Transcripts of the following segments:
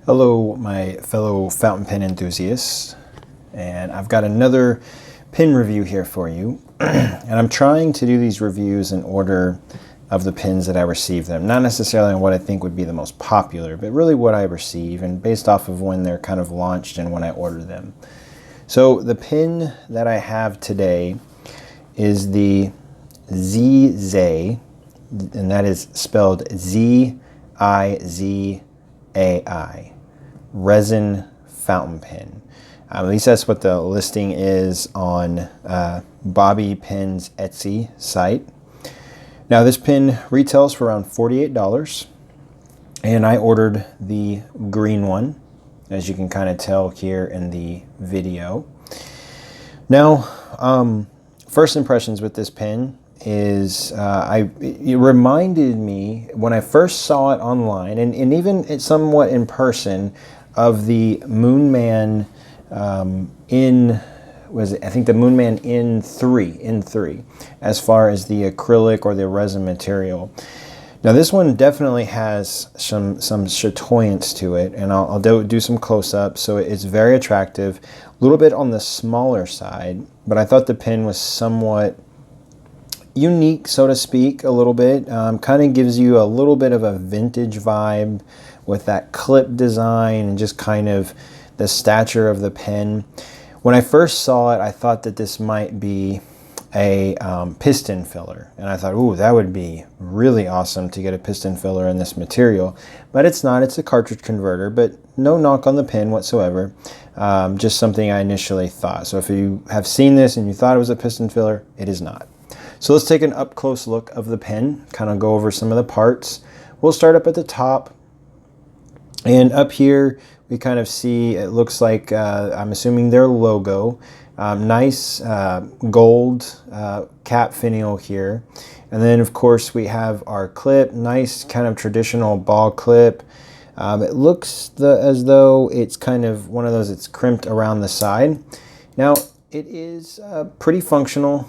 Hello, my fellow fountain pen enthusiasts, and I've got another pen review here for you. And I'm trying to do these reviews in order of the pens that I receive them. Not necessarily on what I think would be the most popular, but really what I receive and based off of when they're kind of launched and when I order them. So the pen that I have today is the Zizai, and that is spelled Z-I-Z-A-I. Resin fountain pen. At least that's what the listing is on Bobby Pen's Etsy site. Now this pen retails for around $48, and I ordered the green one, as you can kind of tell here in the video. Now, first impressions with this pen is it reminded me when I first saw it online, and even somewhat in person, of the Moonman I think the Moonman N3, as far as the acrylic or the resin material. Now this one definitely has some chatoyance to it, and I'll do some close-ups. So it's very attractive, a little bit on the smaller side, but I thought the pen was somewhat unique, so to speak, a little bit. Kind of gives you a little bit of a vintage vibe with that clip design and just kind of the stature of the pen. When I first saw it, I thought that this might be a piston filler, and I thought, ooh, that would be really awesome to get a piston filler in this material, but it's not. It's a cartridge converter, but no knock on the pen whatsoever. Just something I initially thought. So if you have seen this and you thought it was a piston filler, it is not. So let's take an up close look of the pen, kind of go over some of the parts. We'll start up at the top, and up here we kind of see, it looks like, I'm assuming their logo. Nice gold cap finial here. And then of course we have our clip, nice kind of traditional ball clip. It looks as though it's kind of one of those, it's crimped around the side. Now it is pretty functional,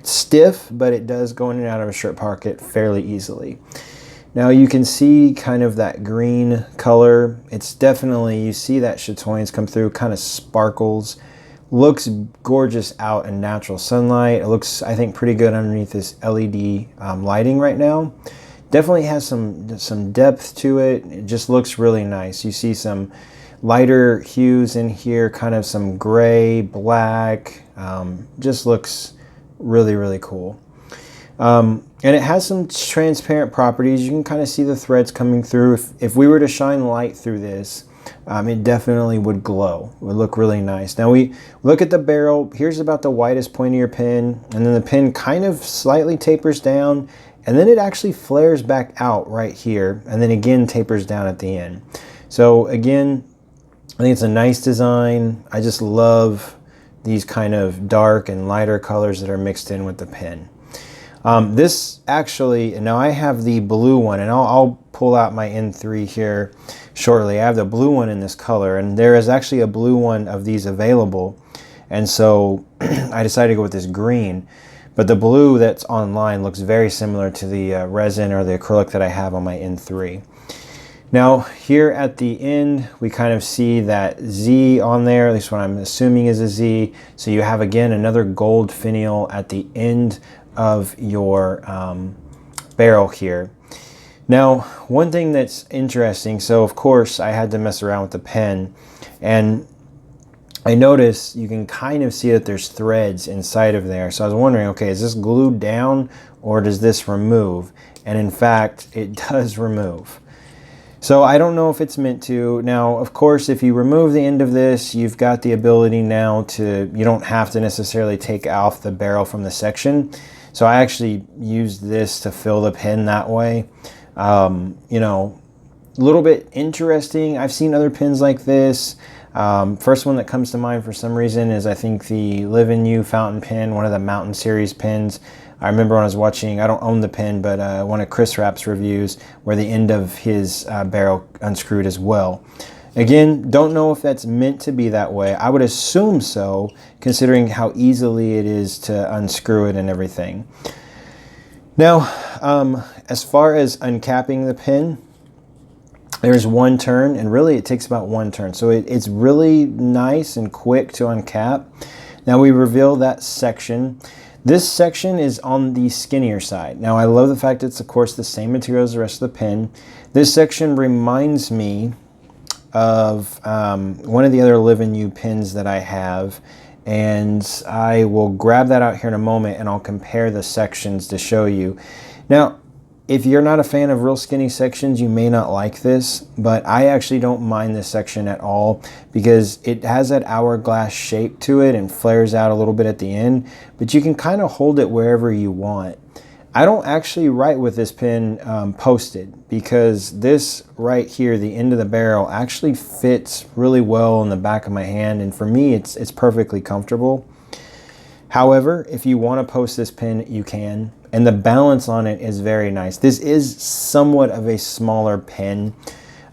stiff, but it does go in and out of a shirt pocket fairly easily. Now you can see kind of that green color. It's definitely, you see that chatoyance come through, kind of sparkles. Looks gorgeous out in natural sunlight. It looks, I think, pretty good underneath this LED lighting right now. Definitely has some depth to it. It just looks really nice. You see some lighter hues in here, kind of some gray, black. Just looks really, really cool. And it has some transparent properties. You can kind of see the threads coming through. If we were to shine light through this, it definitely would glow. It would look really nice. Now we look at the barrel. Here's about the widest point of your pen, and then the pen kind of slightly tapers down, and then it actually flares back out right here, and then again tapers down at the end. So again, I think it's a nice design. I just love these kind of dark and lighter colors that are mixed in with the pen. This actually, now I have the blue one, and I'll pull out my N3 here shortly. I have the blue one in this color, and there is actually a blue one of these available, and so I decided to go with this green. But the blue that's online looks very similar to the resin or the acrylic that I have on my N3. Now here at the end, we kind of see that Z on there, at least what I'm assuming is a Z. So you have, again, another gold finial at the end of your barrel here. Now, one thing that's interesting, so of course I had to mess around with the pen, and I noticed you can kind of see that there's threads inside of there. So I was wondering, okay, is this glued down or does this remove? And in fact, it does remove. So I don't know if it's meant to. Now, of course, if you remove the end of this, you've got the ability now to, you don't have to necessarily take off the barrel from the section. So I actually used this to fill the pen that way. You know, a little bit interesting. I've seen other pens like this. First one that comes to mind for some reason is, I think, the Live in You fountain pen, one of the Mountain series pens. I remember when I was watching, I don't own the pen, but one of Chris Rapp's reviews where the end of his barrel unscrewed as well. Again, don't know if that's meant to be that way. I would assume so, considering how easily it is to unscrew it and everything. Now, as far as uncapping the pen, There's one turn, and really it takes about one turn. So it's really nice and quick to uncap. Now we reveal that section. This section is on the skinnier side. Now I love the fact it's of course the same material as the rest of the pin. This section reminds me of one of the other Live in You pins that I have, and I will grab that out here in a moment and I'll compare the sections to show you. Now, if you're not a fan of real skinny sections, you may not like this, but I actually don't mind this section at all because it has that hourglass shape to it and flares out a little bit at the end, but you can kind of hold it wherever you want. I don't actually write with this pin posted because this right here, the end of the barrel, actually fits really well in the back of my hand, and for me it's perfectly comfortable. However, if you want to post this pin, you can, and the balance on it is very nice. This is somewhat of a smaller pin,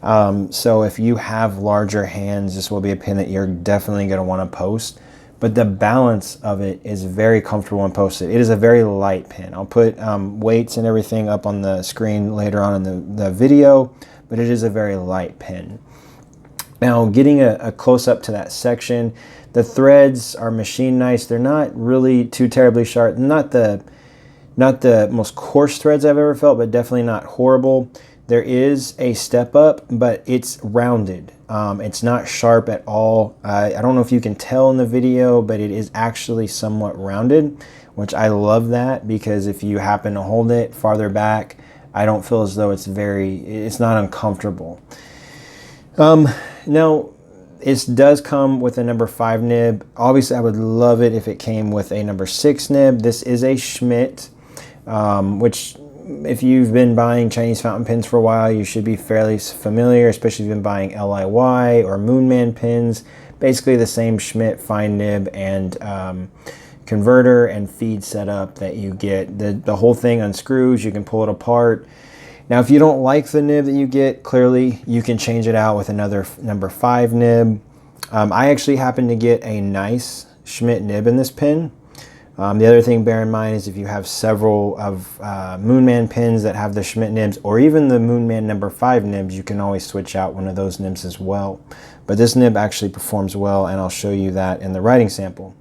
so if you have larger hands, this will be a pin that you're definitely going to want to post. But the balance of it is very comfortable when posted. It is a very light pin. I'll put weights and everything up on the screen later on in the video, but it is a very light pin. Now, getting a close-up to that section, the threads are machined nice. They're not really too terribly sharp. Not the most coarse threads I've ever felt, but definitely not horrible. There is a step up, but it's rounded. It's not sharp at all. I don't know if you can tell in the video, but it is actually somewhat rounded, which I love that, because if you happen to hold it farther back, I don't feel as though it's not uncomfortable. Now, it does come with a number 5 nib. Obviously, I would love it if it came with a number 6 nib. This is a Schmidt, which, if you've been buying Chinese fountain pins for a while, you should be fairly familiar, especially if you've been buying LIY or Moonman pins. Basically the same Schmidt fine nib and converter and feed setup that you get. The whole thing unscrews, you can pull it apart. Now, if you don't like the nib that you get, clearly you can change it out with another number 5 nib. I actually happen to get a nice Schmidt nib in this pin. The other thing to bear in mind is if you have several of Moonman pins that have the Schmidt nibs, or even the Moonman number 5 nibs, you can always switch out one of those nibs as well. But this nib actually performs well, and I'll show you that in the writing sample.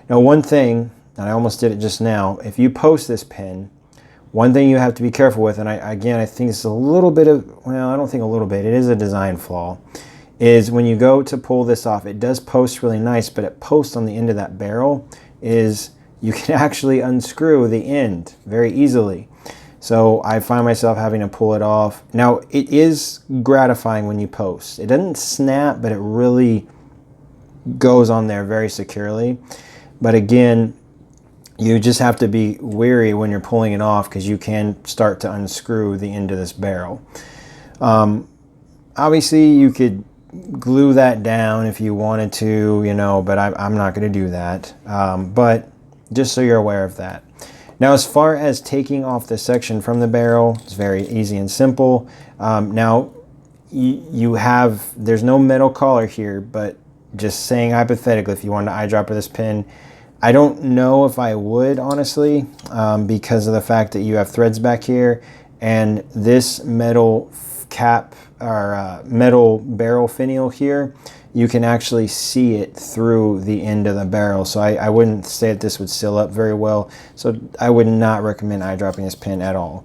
Now, one thing, and I almost did it just now, if you post this pin, one thing you have to be careful with, and I think it's a little bit of, well, I don't think a little bit, it is a design flaw, is when you go to pull this off, it does post really nice, but it posts on the end of that barrel is you can actually unscrew the end very easily. So I find myself having to pull it off. Now, it is gratifying when you post. It doesn't snap, but it really goes on there very securely. But again, you just have to be wary when you're pulling it off, because you can start to unscrew the end of this barrel. Obviously, you could glue that down if you wanted to, you know, but I'm not going to do that. But just so you're aware of that. Now, as far as taking off the section from the barrel, it's very easy and simple. Now, there's no metal collar here, but just saying hypothetically, if you wanted to eyedropper this pin, I don't know if I would, honestly, because of the fact that you have threads back here, and this metal cap or metal barrel finial here, you can actually see it through the end of the barrel. So I wouldn't say that this would seal up very well. So I would not recommend eyedropping this pin at all.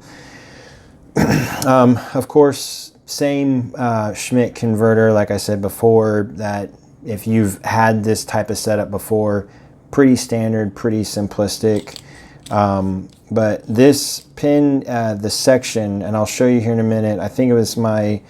Of course, same Schmidt converter, like I said before, that if you've had this type of setup before, pretty standard, pretty simplistic. But this pin, the section, and I'll show you here in a minute, I think it was my,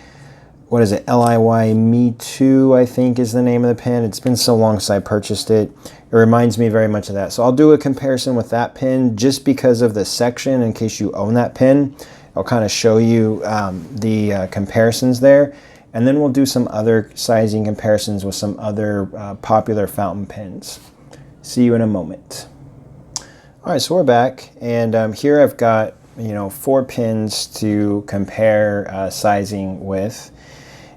what is it, LIY Me Too, I think is the name of the pin. It's been so long since I purchased it. It reminds me very much of that. So I'll do a comparison with that pin just because of the section, in case you own that pin. I'll kind of show you the comparisons there. And then we'll do some other sizing comparisons with some other popular fountain pins. See you in a moment. All right, so we're back, and here I've got 4 pins to compare sizing with,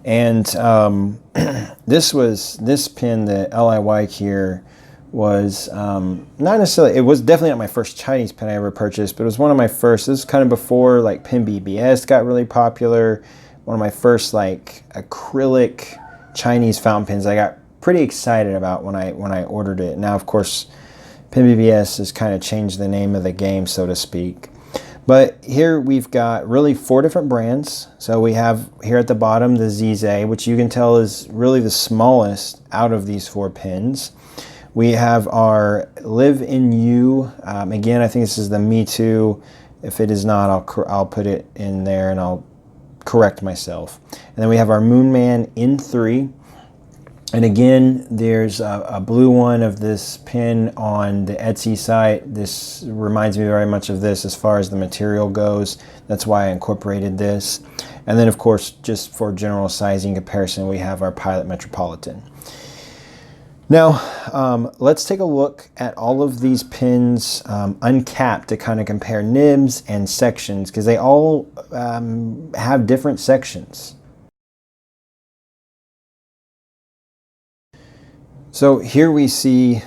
and this pin, the LIY here, was not necessarily, it was definitely not my first Chinese pin I ever purchased, but it was one of my first. This was kind of before like Pin BBS got really popular, one of my first like acrylic Chinese fountain pens I got pretty excited about when I ordered it. Now, of course, PenBBS has kind of changed the name of the game, so to speak. But here we've got really 4 different brands. So we have here at the bottom the Zizai, which you can tell is really the smallest out of these 4 pens. We have our Live in You. Again, I think this is the Me Too. If it is not, I'll put it in there and I'll correct myself. And then we have our Moonman N3. And again, there's a blue one of this pen on the Etsy site. This reminds me very much of this as far as the material goes. That's why I incorporated this. And then, of course, just for general sizing comparison, we have our Pilot Metropolitan. Now, let's take a look at all of these pens uncapped to kind of compare nibs and sections, because they all have different sections. So here we see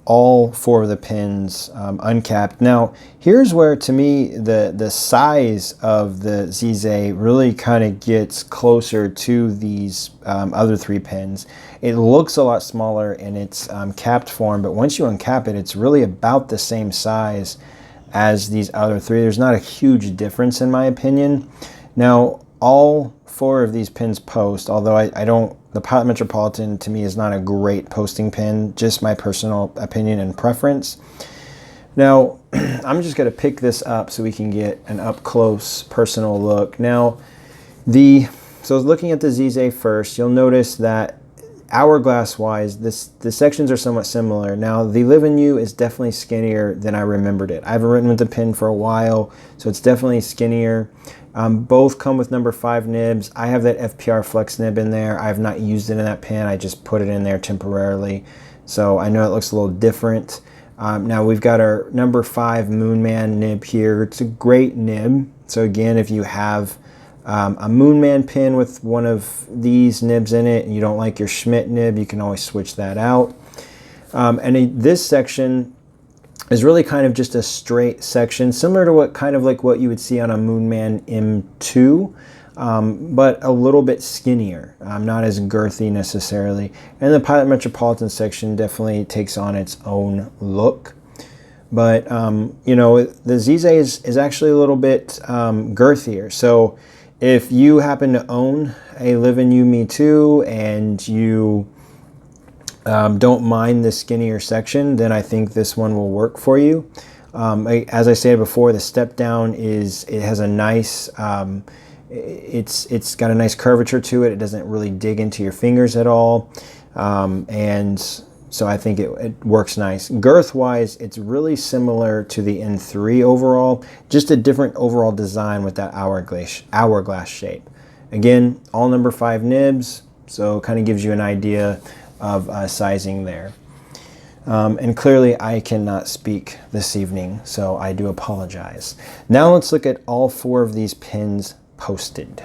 all 4 of the pens uncapped. Now, here's where, to me, the size of the Zizai really kind of gets closer to these other 3 pens. It looks a lot smaller in its capped form, but once you uncap it, it's really about the same size as these other 3. There's not a huge difference in my opinion. Now, all 4 of these pens post, although I don't, the Pilot Metropolitan to me is not a great posting pen, just my personal opinion and preference. Now, I'm just going to pick this up so we can get an up-close personal look. Now, so looking at the Zizai first, you'll notice that hourglass-wise, the sections are somewhat similar. Now, the Live in You is definitely skinnier than I remembered it. I haven't written with the pen for a while, so it's definitely skinnier. Both come with number 5 nibs. I have that FPR Flex nib in there. I have not used it in that pen. I just put it in there temporarily. So I know it looks a little different. Now we've got our number 5 Moonman nib here. It's a great nib. So again, if you have a Moonman pen with one of these nibs in it and you don't like your Schmidt nib, you can always switch that out. This section is really kind of just a straight section, similar to what you would see on a Moonman M2, but a little bit skinnier, not as girthy necessarily. And the Pilot Metropolitan section definitely takes on its own look. But you know, the Zizai is actually a little bit girthier. So if you happen to own a Live in You Me Too and you don't mind the skinnier section, then I think this one will work for you. As I said before, the step down has a nice, it's got a nice curvature to it. It doesn't really dig into your fingers at all, and so I think it works nice. Girth wise, it's really similar to the N3 overall, just a different overall design with that hourglass shape. Again, all number 5 nibs, so it kind of gives you an idea of sizing there. And clearly I cannot speak this evening, so I do apologize. Now let's look at all 4 of these pens posted.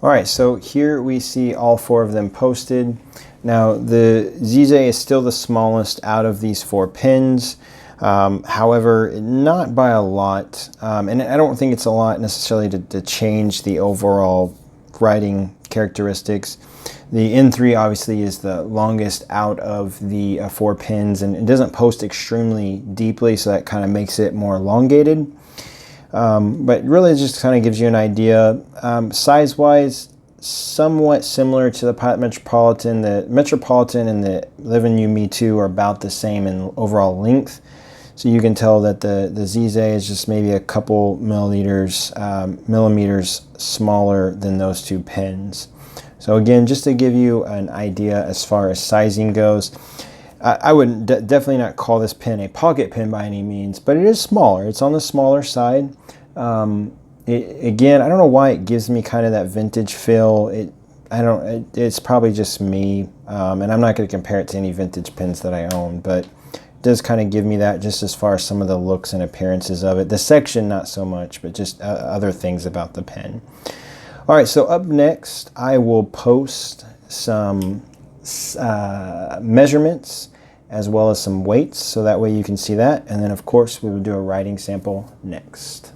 All right, so here we see all 4 of them posted. Now the Zizai is still the smallest out of these 4 pens. However, not by a lot. And I don't think it's a lot necessarily to change the overall writing characteristics. The N3 obviously is the longest out of the 4 pens, and it doesn't post extremely deeply, so that kind of makes it more elongated. But really it just kind of gives you an idea. Size-wise, somewhat similar to the Pilot Metropolitan. The Metropolitan and the Live in You Me Too are about the same in overall length. So you can tell that the Zizai is just maybe a couple millimeters smaller than those 2 pens. So again, just to give you an idea as far as sizing goes, I would definitely not call this pen a pocket pen by any means, but it is smaller. It's on the smaller side. Again, I don't know why it gives me kind of that vintage feel. It's probably just me, and I'm not going to compare it to any vintage pens that I own, but it does kind of give me that just as far as some of the looks and appearances of it. The section, not so much, but just other things about the pen. All right, so up next, I will post some measurements as well as some weights, so that way you can see that. And then, of course, we will do a writing sample next.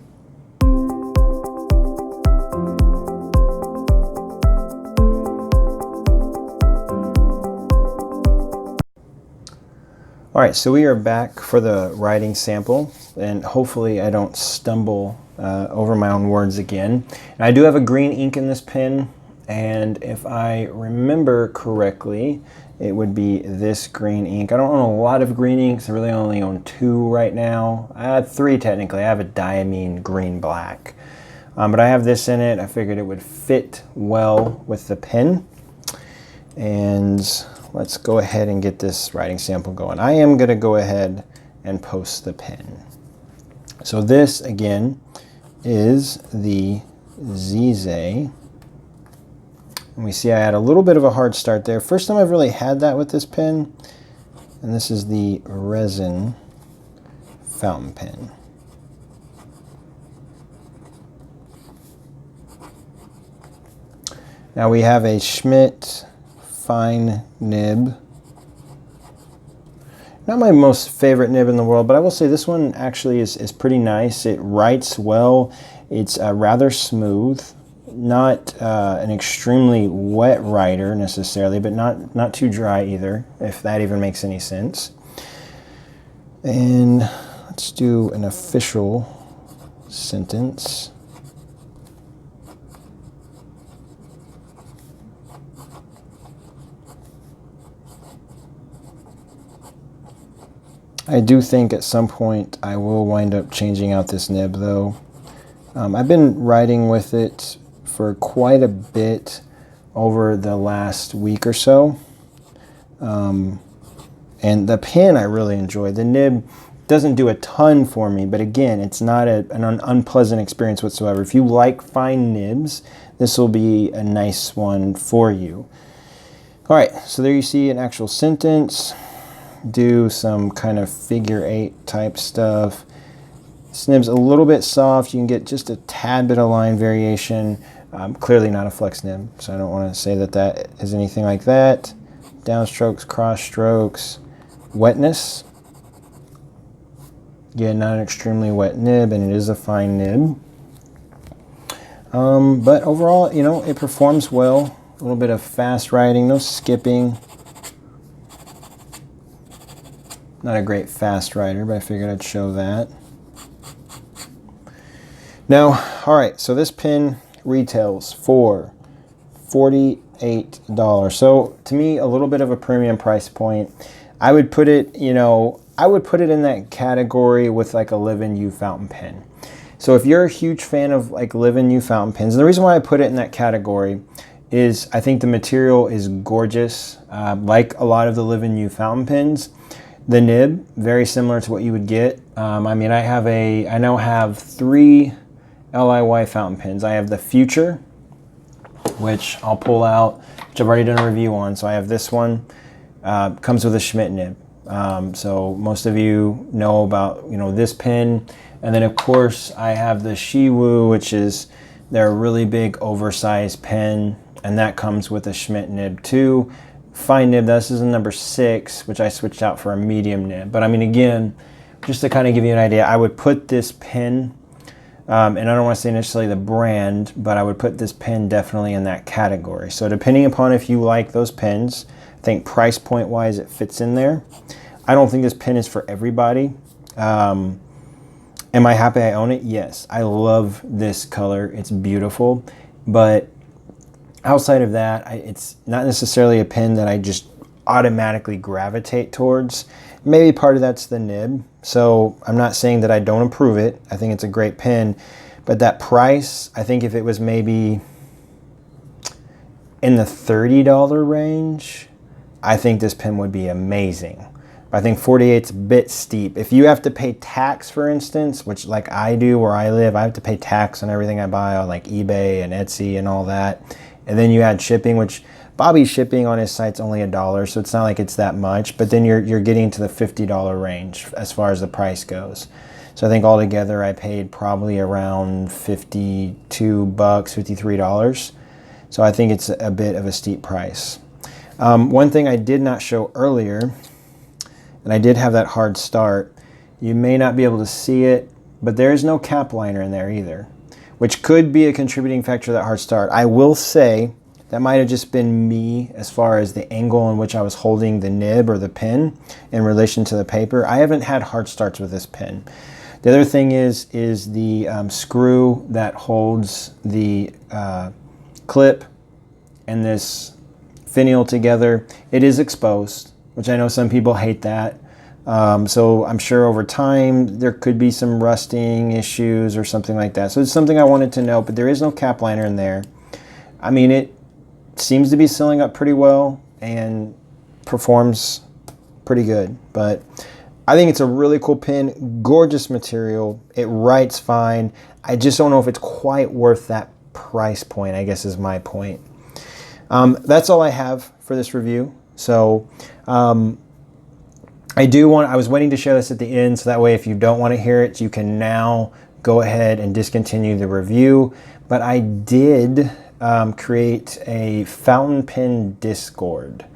All right, so we are back for the writing sample, and hopefully I don't stumble over my own words again. And I do have a green ink in this pen, and if I remember correctly, it would be this green ink. I don't own a lot of green inks. I really only own 2 right now. I have 3 technically. I have a diamine green black. But I have this in it. I figured it would fit well with the pen. And let's go ahead and get this writing sample going. I am going to go ahead and post the pen. So this, again, is the Zizai. And we see I had a little bit of a hard start there. First time I've really had that with this pen. And this is the Resin fountain pen. Now we have a Schmidt fine nib. Not my most favorite nib in the world, but I will say this one actually is pretty nice. It writes well. It's rather smooth. Not an extremely wet writer necessarily, but not too dry either, if that even makes any sense. And let's do an official sentence. I do think at some point I will wind up changing out this nib though. I've been writing with it for quite a bit over the last week or so. And the pen I really enjoy. The nib doesn't do a ton for me, but again, it's not an unpleasant experience whatsoever. If you like fine nibs, this will be a nice one for you. All right, so there you see an actual sentence. Do some kind of figure 8 type stuff. This nib's a little bit soft. You can get just a tad bit of line variation. Clearly not a flex nib, so I don't want to say that that is anything like that. Downstrokes, cross strokes, wetness. Again, not an extremely wet nib, and it is a fine nib. But overall, you know, it performs well. A little bit of fast writing, no skipping. Not a great fast writer, but I figured I'd show that. Now, all right, so this pen retails for $48. So to me, a little bit of a premium price point. I would put it, you know, I would put it in that category with like a Live-In-You fountain pen. So if you're a huge fan of like Live-In-You fountain pens, and the reason why I put it in that category is I think the material is gorgeous, like a lot of the Live-In-You fountain pens. The nib, very similar to what you would get. I mean, I now have 3 LIY fountain pens. I have the Future, which I'll pull out, which I've already done a review on. So I have this one, comes with a Schmidt nib. So most of you know about, you know, this pen. And then of course I have the Shiwu, which is their really big oversized pen. And that comes with a Schmidt nib too. Fine nib, this is a number 6, which I switched out for a medium nib. But I mean, again, just to kind of give you an idea, I would put this pen, and I don't want to say necessarily the brand, but I would put this pen definitely in that category. So depending upon if you like those pens, I think price point wise it fits in there. I don't think this pen is for everybody. Am I happy I own it? Yes. I love this color. It's beautiful. But outside of that, it's not necessarily a pen that I just automatically gravitate towards. Maybe part of that's the nib. So I'm not saying that I don't approve it. I think it's a great pen. But that price, I think if it was maybe in the $30 range, I think this pen would be amazing. I think 48's a bit steep. If you have to pay tax, for instance, which like I do where I live, I have to pay tax on everything I buy on like eBay and Etsy and all that. And then you add shipping, which Bobby's shipping on his site's only $1, so it's not like it's that much. But then you're getting to the $50 range as far as the price goes. So I think altogether I paid probably around $52, $53. So I think it's a bit of a steep price. One thing I did not show earlier, and I did have that hard start, you may not be able to see it, but there is no cap liner in there either, which could be a contributing factor to that hard start. I will say That might have just been me as far as the angle in which I was holding the nib or the pin in relation to the paper. I haven't had hard starts with this pen. The other thing is the screw that holds the clip and this finial together. It is exposed, which I know some people hate that. So I'm sure over time there could be some rusting issues or something like that. So it's something I wanted to know, but there is no cap liner in there. I mean, it seems to be sealing up pretty well and performs pretty good, but I think it's a really cool pen, gorgeous material. It writes fine. I just don't know if it's quite worth that price point, I guess is my point. That's all I have for this review. So I was waiting to share this at the end, so that way if you don't want to hear it, you can now go ahead and discontinue the review. But I did create a fountain pen Discord.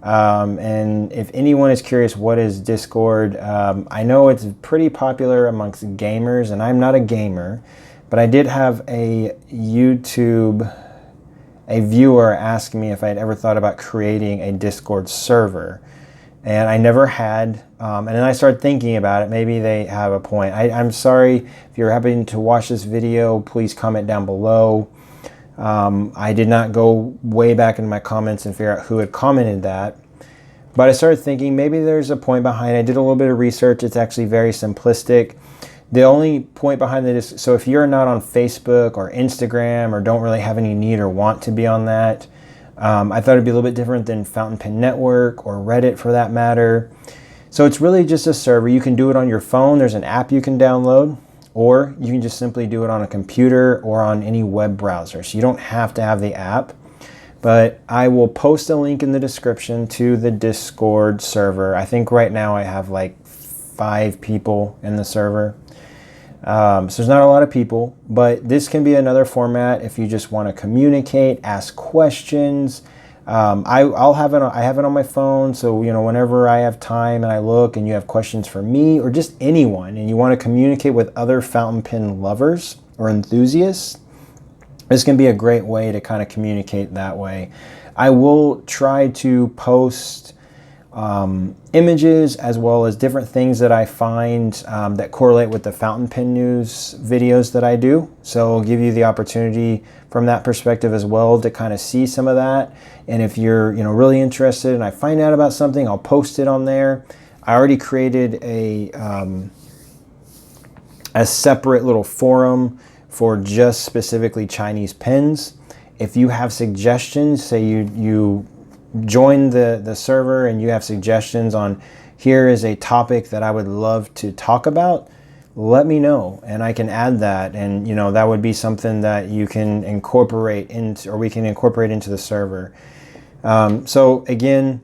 And if anyone is curious what is Discord, I know it's pretty popular amongst gamers, and I'm not a gamer, but I did have a viewer ask me if I'd ever thought about creating a Discord server. And I never had, and then I started thinking about it. Maybe they have a point. I'm sorry if you're happening to watch this video, please comment down below. I did not go way back in my comments and figure out who had commented that. But I started thinking maybe there's a point behind it. I did a little bit of research. It's actually very simplistic. The only point behind it is, so if you're not on Facebook or Instagram or don't really have any need or want to be on that, I thought it'd be a little bit different than Fountain Pen Network or Reddit for that matter. So it's really just a server. You can do it on your phone. There's an app you can download, or you can just simply do it on a computer or on any web browser. So you don't have to have the app, but I will post a link in the description to the Discord server. I think right now I have like 5 people in the server. So there's not a lot of people, but this can be another format if you just want to communicate, ask questions. I have it on my phone, so whenever I have time and I look and you have questions for me or just anyone and you want to communicate with other fountain pen lovers or enthusiasts, this can be a great way to kind of communicate that way. I will try to post images as well as different things that I find that correlate with the fountain pen news videos that I do. So I'll give you the opportunity from that perspective as well to kind of see some of that. And if you're really interested and I find out about something, I'll post it on there. I already created a separate little forum for just specifically Chinese pens. If you have suggestions, say you join the server and you have suggestions on here is a topic that I would love to talk about, let me know and I can add that, and that would be something that you can incorporate into, or we can incorporate into the server. So again,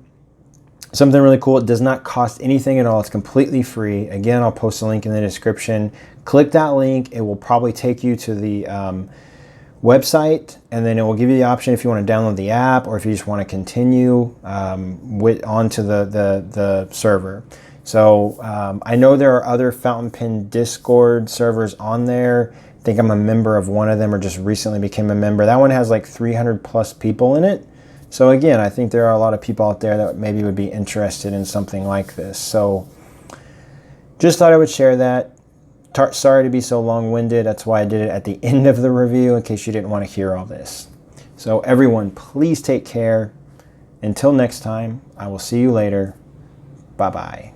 something really cool. It does not cost anything at all. It's completely free. Again, I'll post a link in the description. Click that link. It will probably take you to the website, and then it will give you the option if you want to download the app or if you just want to continue onto the server. So I know there are other fountain pen Discord servers on there. I think I'm a member of one of them, or just recently became a member. That one has like 300 plus people in it. So again, I think there are a lot of people out there that maybe would be interested in something like this. So just thought I would share that. Sorry to be so long-winded. That's why I did it at the end of the review, in case you didn't want to hear all this. So everyone, please take care. Until next time, I will see you later. Bye-bye.